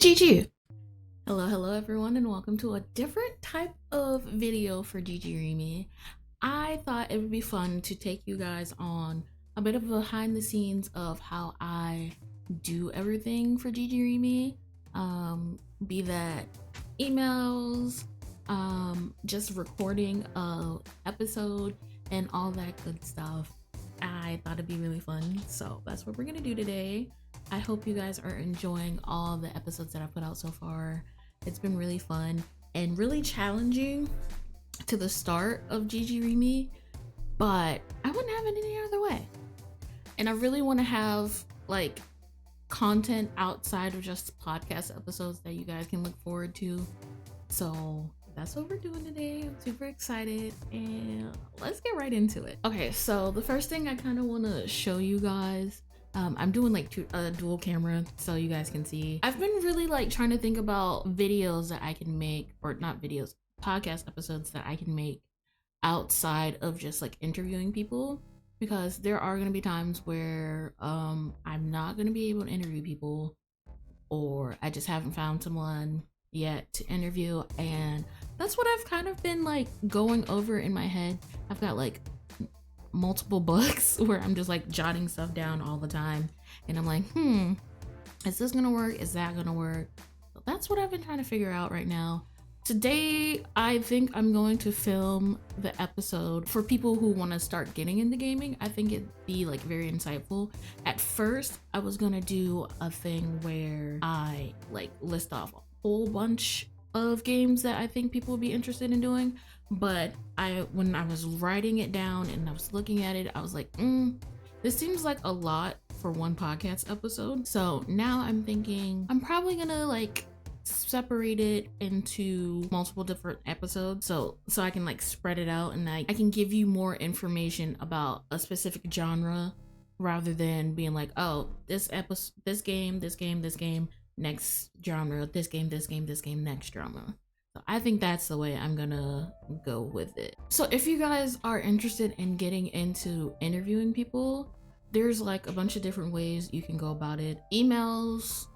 GG. Hello everyone, and welcome to a different type of video for GGReemie. I thought it would be fun to take you guys on a bit of a behind the scenes of how I do everything for GGReemie. Be that emails, just recording a episode and all that good stuff. I thought it'd be really fun, so that's what we're gonna do today. I hope you guys are enjoying all the episodes that I put out so far. It's been really fun and really challenging to the start of GGReemie, but I wouldn't have it any other way. And I really want to have like content outside of just podcast episodes that you guys can look forward to. So that's what we're doing today. I'm super excited and let's get right into it. Okay, so the first thing I kind of want to show you guys, I'm doing like a dual camera so you guys can see. I've been really like trying to think about videos that I can make, or not videos, podcast episodes that I can make outside of just like interviewing people, because there are going to be times where I'm not going to be able to interview people, or I just haven't found someone yet to interview, and that's what I've kind of been like going over in my head. I've got like multiple books where I'm just like jotting stuff down all the time, and I'm like, is this gonna work? Is that gonna work? So that's what I've been trying to figure out right now. Today, I think I'm going to film the episode for people who want to start getting into gaming. I think it'd be like very insightful. At first, I was gonna do a thing where I like list off a whole bunch of games that I think people would be interested in doing, but when I was writing it down and I was looking at it, I was like, this seems like a lot for one podcast episode. So now I'm thinking I'm probably gonna like separate it into multiple different episodes, so I can like spread it out, and I can give you more information about a specific genre rather than being like, oh, this episode, this game, next genre, this game, next genre. So I think that's the way I'm gonna go with it. So if you guys are interested in getting into interviewing people, there's like a bunch of different ways you can go about it. Emails,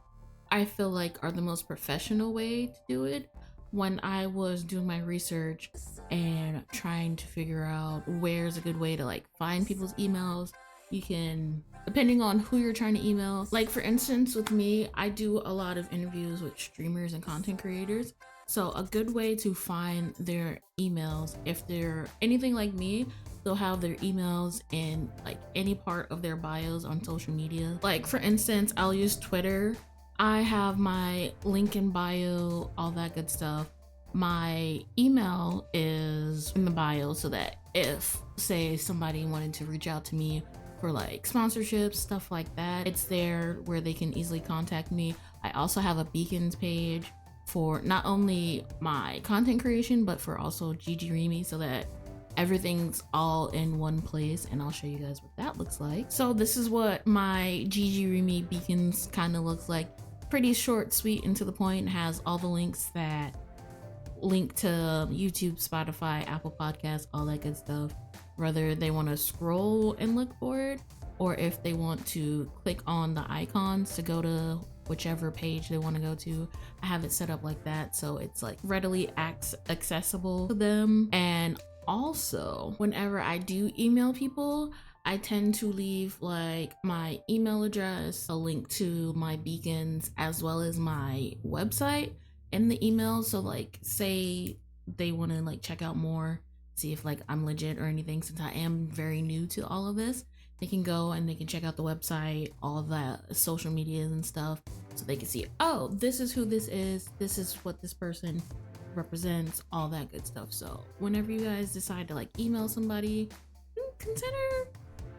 I feel like, are the most professional way to do it. When I was doing my research and trying to figure out where's a good way to like find people's emails, you can, depending on who you're trying to email. Like for instance, with me, I do a lot of interviews with streamers and content creators. So a good way to find their emails, if they're anything like me, they'll have their emails in like any part of their bios on social media. Like for instance, I'll use Twitter. I have my link in bio, all that good stuff. My email is in the bio, so that if, say, somebody wanted to reach out to me for like sponsorships, stuff like that, it's there where they can easily contact me. I also have a beacons page for not only my content creation, but for also GGReemie, so that everything's all in one place, and I'll show you guys what that looks like. So this is what my GGReemie beacons kind of looks like. Pretty short, sweet, and to the point. It has all the links that link to YouTube, Spotify, Apple Podcasts, all that good stuff, whether they want to scroll and look for it, or if they want to click on the icons to go to whichever page they want to go to. I have it set up like that, so it's like readily accessible to them. And also, whenever I do email people, I tend to leave like my email address, a link to my beacons, as well as my website in the email. So like, say they want to like check out more, see if like I'm legit or anything, since I am very new to all of this, they can go and they can check out the website, all the social medias and stuff, so they can see, oh, this is who this is what this person represents, all that good stuff. So whenever you guys decide to like email somebody, consider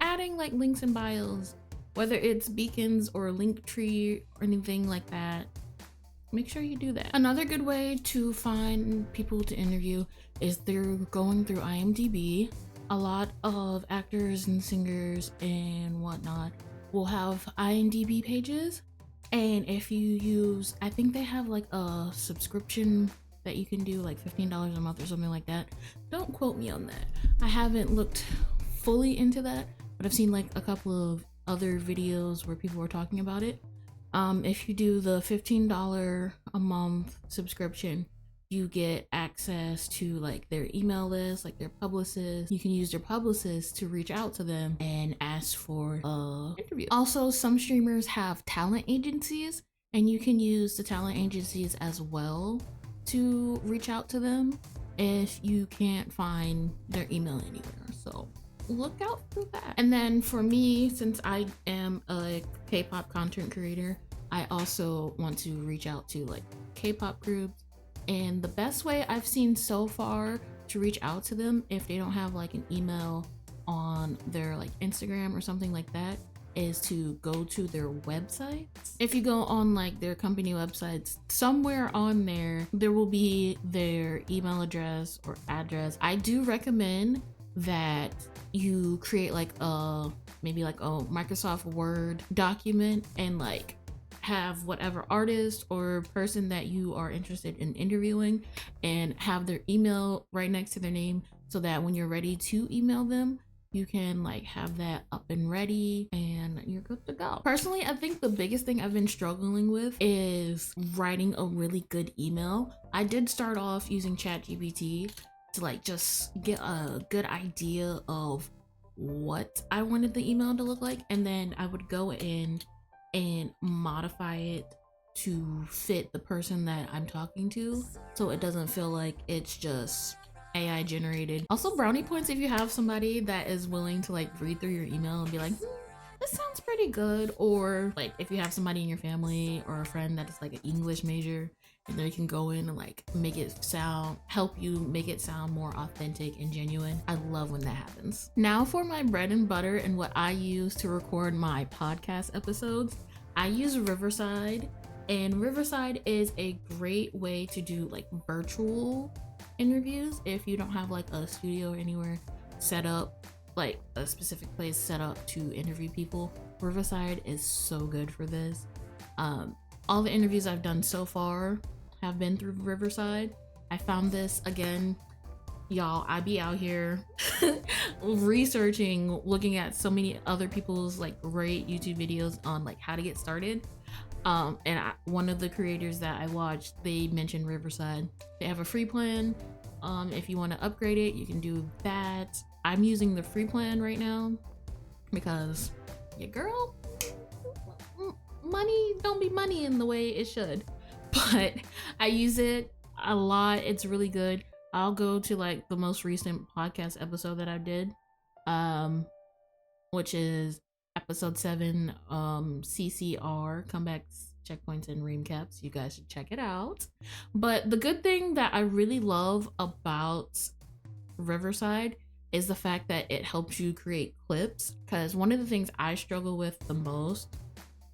adding like links and bios, whether it's beacons or Linktree or anything like that. Make sure you do that. Another good way to find people to interview is through going through IMDb. A lot of actors and singers and whatnot will have IMDb pages, and if you use, I think they have like a subscription that you can do, like $15 a month or something like that. Don't quote me on that. I haven't looked fully into that, but I've seen like a couple of other videos where people were talking about it. If you do the $15 a month subscription, you get access to like their email list, like their publicist. You can use their publicist to reach out to them and ask for a interview. Also, some streamers have talent agencies, and you can use the talent agencies as well to reach out to them if you can't find their email anywhere. So look out for that. And then for me, since I am a K-pop content creator, I also want to reach out to like K-pop groups. And the best way I've seen so far to reach out to them, if they don't have like an email on their like Instagram or something like that, is to go to their website. If you go on like their company websites, somewhere on there will be their email address or address. I do recommend that you create like maybe like a Microsoft Word document and like have whatever artist or person that you are interested in interviewing and have their email right next to their name, so that when you're ready to email them, you can like have that up and ready and you're good to go. Personally, I think the biggest thing I've been struggling with is writing a really good email. I did start off using ChatGPT to like just get a good idea of what I wanted the email to look like, and then I would go in and modify it to fit the person that I'm talking to, so it doesn't feel like it's just AI generated. Also, brownie points if you have somebody that is willing to like read through your email and be like, this sounds pretty good. Or like if you have somebody in your family or a friend that is like an English major, and they can go in and like help you make it sound more authentic and genuine. I love when that happens. Now for my bread and butter and what I use to record my podcast episodes, I use Riverside, and Riverside is a great way to do like virtual interviews if you don't have like a studio or anywhere set up, like a specific place set up to interview people. Riverside is so good for this. All the interviews I've done so far have been through Riverside. I found this again, y'all. I be out here researching, looking at so many other people's like great YouTube videos on like how to get started. One of the creators that I watched, they mentioned Riverside. They have a free plan. If you want to upgrade it, you can do that. I'm using the free plan right now because your girl, money don't be money in the way it should, but I use it a lot. It's really good. I'll go to like the most recent podcast episode that I did, which is episode 7, CCR, comebacks, checkpoints, and recaps. You guys should check it out. But the good thing that I really love about Riverside is the fact that it helps you create clips, because one of the things I struggle with the most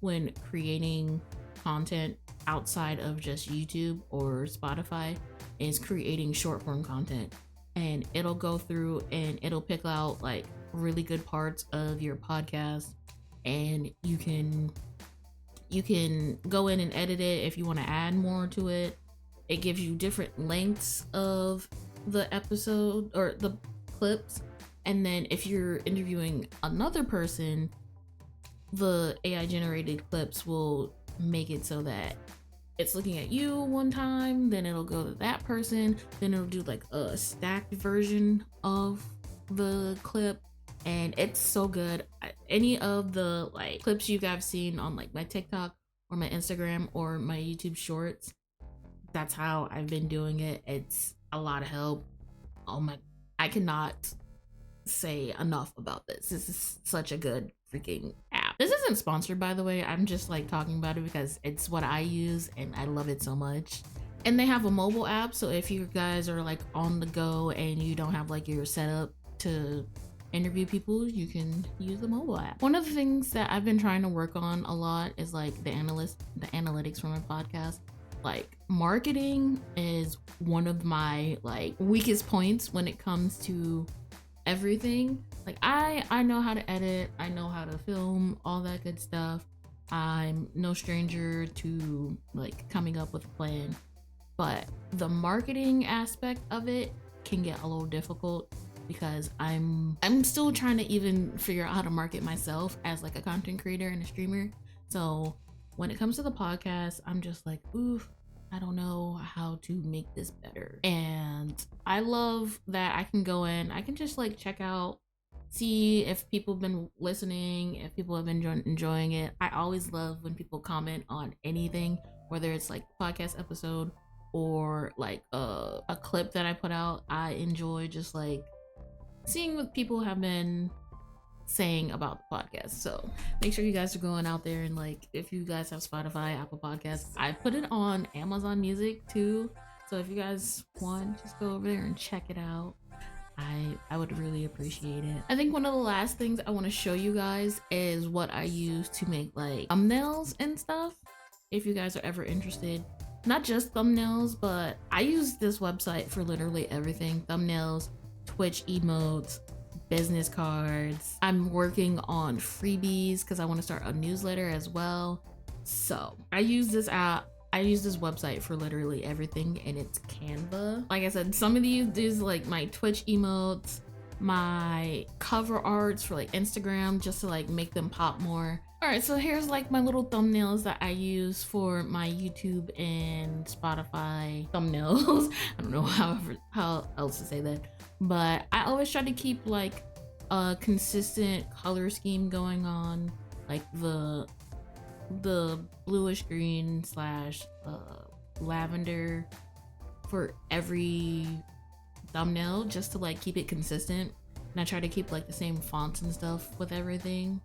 when creating content outside of just YouTube or Spotify is creating short form content. And it'll go through and it'll pick out like really good parts of your podcast, and you can go in and edit it if you want to add more to it. It gives you different lengths of the episode or the clips, and then if you're interviewing another person, the AI generated clips will make it so that it's looking at you one time, then it'll go to that person, then it'll do like a stacked version of the clip, and it's so good. Any of the like clips you guys seen on like my TikTok or my Instagram or my YouTube shorts, that's how I've been doing it. It's a lot of help. Oh my, I cannot say enough about this. This is such a good freaking app. This isn't sponsored, by the way. I'm just like talking about it because it's what I use and I love it so much. And they have a mobile app, so if you guys are like on the go and you don't have like your setup to interview people, you can use the mobile app. One of the things that I've been trying to work on a lot is like the analytics for my podcast. Like marketing is one of my like weakest points when it comes to everything. Like I know how to edit, I know how to film, all that good stuff. I'm no stranger to like coming up with a plan, but the marketing aspect of it can get a little difficult because I'm still trying to even figure out how to market myself as like a content creator and a streamer. So when it comes to the podcast, I'm just like, oof, I don't know how to make this better. And I love that I can go in, I can just like check out, see if people have been listening, if people have been enjoying it. I always love when people comment on anything, whether it's like podcast episode or like a clip that I put out. I enjoy just like seeing what people have been saying about the podcast. So make sure you guys are going out there and like, if you guys have Spotify, Apple Podcasts, I put it on Amazon Music too. So if you guys want, just go over there and check it out. I would really appreciate it. I think one of the last things I want to show you guys is what I use to make like thumbnails and stuff. If you guys are ever interested, not just thumbnails, but I use this website for literally everything. Thumbnails, Twitch emotes, business cards. I'm working on freebies because I want to start a newsletter as well. So I use this website for literally everything, and it's Canva. Like I said, some of these like my Twitch emotes, my cover arts for like Instagram, just to like make them pop more. All right, so here's like my little thumbnails that I use for my YouTube and Spotify thumbnails. I don't know how else to say that, but I always try to keep like a consistent color scheme going on, like the bluish green slash lavender for every thumbnail, just to like keep it consistent. And I try to keep like the same fonts and stuff with everything.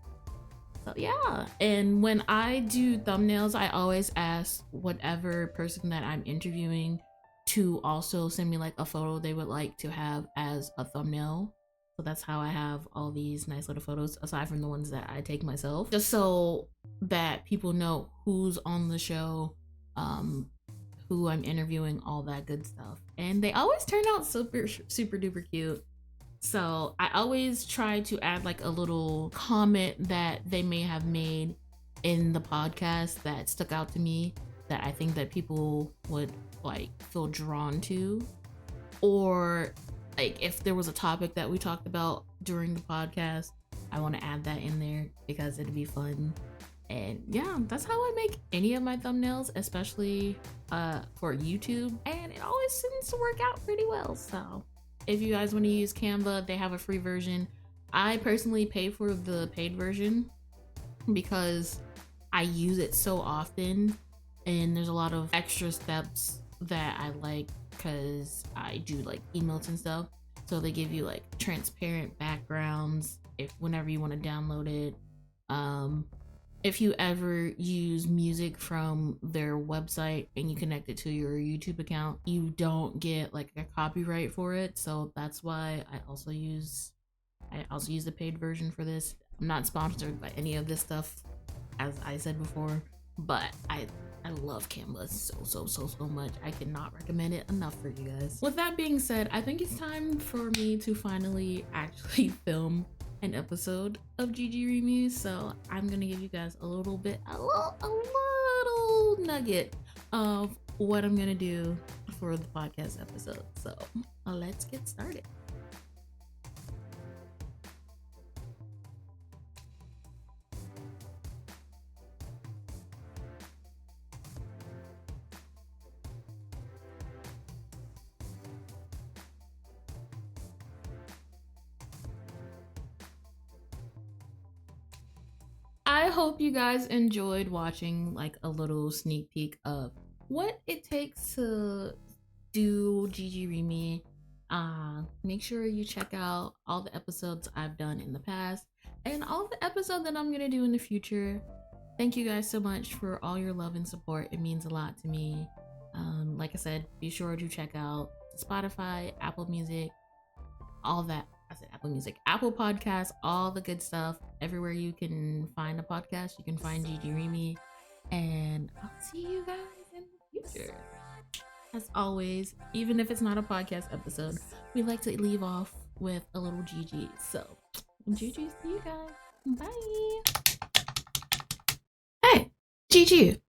So yeah, and when I do thumbnails, I always ask whatever person that I'm interviewing to also send me like a photo they would like to have as a thumbnail. So that's how I have all these nice little photos, aside from the ones that I take myself, just so that people know who's on the show, who I'm interviewing, all that good stuff. And they always turn out super duper cute. So I always try to add like a little comment that they may have made in the podcast that stuck out to me, that I think that people would like feel drawn to, or like if there was a topic that we talked about during the podcast, I want to add that in there because it'd be fun. And yeah, that's how I make any of my thumbnails, especially for YouTube, and it always seems to work out pretty well. So if you guys want to use Canva, they have a free version. I personally pay for the paid version because I use it so often, and there's a lot of extra steps that I like because I do like emotes and stuff. So they give you like transparent backgrounds whenever you want to download it. If you ever use music from their website and you connect it to your YouTube account, you don't get like a copyright for it. So that's why I also use the paid version for this. I'm not sponsored by any of this stuff, as I said before, but I love Canva so much. I cannot recommend it enough for you guys. With that being said, I think it's time for me to finally actually film an episode of GGReemie. So I'm gonna give you guys a little nugget of what I'm gonna do for the podcast episode. So let's get started. I hope you guys enjoyed watching like a little sneak peek of what it takes to do GGReemie. Make sure you check out all the episodes I've done in the past and all the episodes that I'm gonna do in the future. Thank you guys so much for all your love and support. It means a lot to me. Like I said, be sure to check out Spotify, Apple Music, all that. I said Apple Music, Apple Podcasts, all the good stuff. Everywhere you can find a podcast, you can find GGReemie. And I'll see you guys in the future. As always, even if it's not a podcast episode, we like to leave off with a little GG. So, GG to you guys. Bye. Hey, GG.